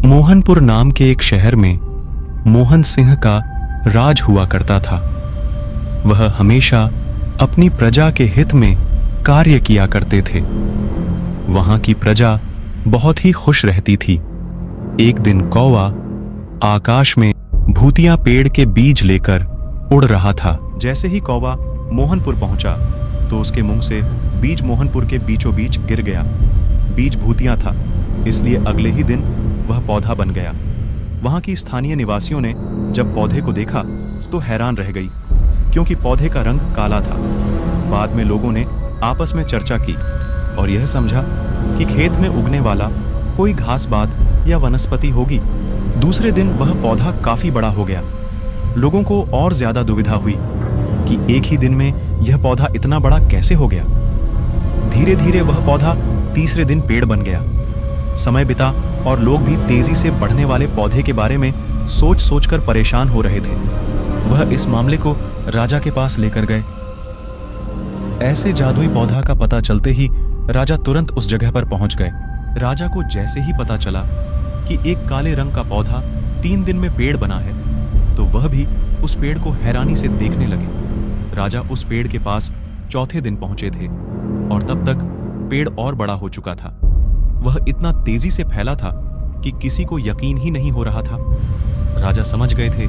मोहनपुर नाम के एक शहर में मोहन सिंह का राज हुआ करता था। वह हमेशा अपनी प्रजा के हित में कार्य किया करते थे। वहां की प्रजा बहुत ही खुश रहती थी। एक दिन कौवा आकाश में भूतिया पेड़ के बीज लेकर उड़ रहा था। जैसे ही कौवा मोहनपुर पहुंचा तो उसके मुंह से बीज मोहनपुर के बीचों बीच गिर गया। बीज भूतिया था, इसलिए अगले ही दिन वह पौधा बन गया। वहां की स्थानीय निवासियों ने जब पौधे को देखा तो हैरान रह गई, क्योंकि पौधे का रंग काला था। बाद में लोगों ने आपस में चर्चा की और यह समझा कि खेत में उगने वाला कोई घास बात या वनस्पति होगी। दूसरे दिन वह पौधा काफी बड़ा हो गया। लोगों को और ज्यादा दुविधा हुई कि एक ही दिन में यह पौधा इतना बड़ा कैसे हो गया। धीरे धीरे वह पौधा तीसरे दिन पेड़ बन गया। समय बिता और लोग भी तेजी से बढ़ने वाले पौधे के बारे में सोच सोचकर परेशान हो रहे थे। वह इस मामले को राजा के पास लेकर गए। ऐसे जादुई पौधा का पता चलते ही राजा तुरंत उस जगह पर पहुंच गए। राजा को जैसे ही पता चला कि एक काले रंग का पौधा 3 दिन में पेड़ बना है, तो वह भी उस पेड़ को हैरानी से देखने लगे। राजा उस पेड़ के पास चौथे दिन पहुंचे थे और तब तक पेड़ और बड़ा हो चुका था। वह इतना तेजी से फैला था कि किसी को यकीन ही नहीं हो रहा था। राजा समझ गए थे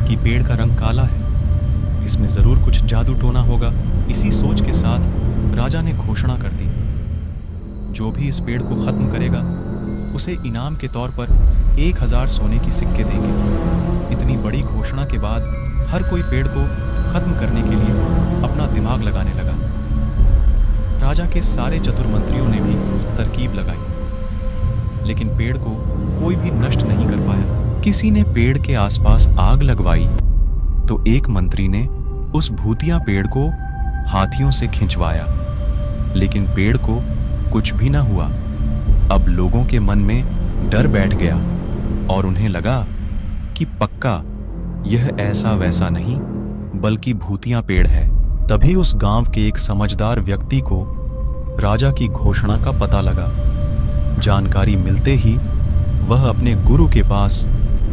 कि पेड़ का रंग काला है, इसमें जरूर कुछ जादू टोना होगा। इसी सोच के साथ राजा ने घोषणा कर दी, जो भी इस पेड़ को खत्म करेगा उसे इनाम के तौर पर 1000 सोने की सिक्के देंगे। इतनी बड़ी घोषणा के बाद हर कोई पेड़ को खत्म करने के लिए अपना दिमाग लगाने लगा। राजा के सारे चतुर मंत्रियों ने भी तरकीब लगाई, लेकिन पेड़ को कोई भी नष्ट नहीं कर पाया। किसी ने पेड़ के आसपास आग लगवाई तो एक मंत्री ने उस भूतिया पेड़ को हाथियों से खिंचवाया, लेकिन पेड़ को कुछ भी न हुआ। अब लोगों के मन में डर बैठ गया और उन्हें लगा कि पक्का यह ऐसा वैसा नहीं बल्कि भूतिया पेड़ है। तभी उस गांव के एक समझदार व्यक्ति को राजा की घोषणा का पता लगा। जानकारी मिलते ही वह अपने गुरु के पास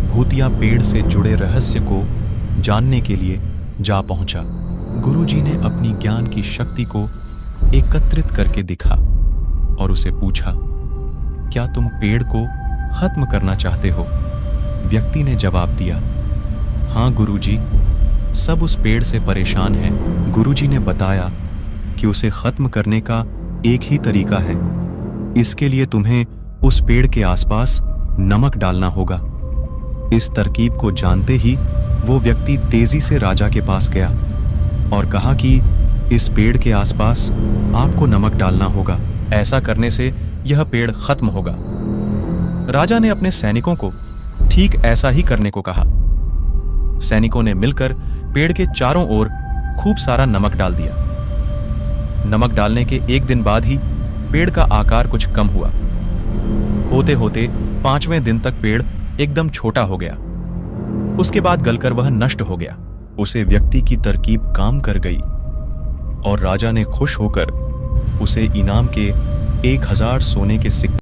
भूतिया पेड़ से जुड़े रहस्य को जानने के लिए जा पहुंचा। गुरुजी ने अपनी ज्ञान की शक्ति को एकत्रित करके दिखा और उसे पूछा, क्या तुम पेड़ को खत्म करना चाहते हो? व्यक्ति ने जवाब दिया, हाँ गुरुजी, सब उस पेड़ से परेशान हैं। गुरुजी ने बताया कि उसे खत्म करने का एक ही तरीका है। इसके लिए तुम्हें उस पेड़ के आसपास नमक डालना होगा। इस तरकीब को जानते ही वो व्यक्ति तेजी से राजा के पास गया और कहा कि इस पेड़ के आसपास आपको नमक डालना होगा। ऐसा करने से यह पेड़ खत्म होगा। राजा ने अपने सैनिकों को ठीक ऐसा ही करने को कहा। सैनिकों ने मिलकर पेड़ के चारों ओर खूब सारा नमक डाल दिया। नमक डालने के एक दिन बाद ही पेड़ का आकार कुछ कम हुआ। होते होते 5वें दिन तक पेड़ एकदम छोटा हो गया। उसके बाद गलकर वह नष्ट हो गया। उसे व्यक्ति की तरकीब काम कर गई और राजा ने खुश होकर उसे इनाम के 1000 सोने के सिक्के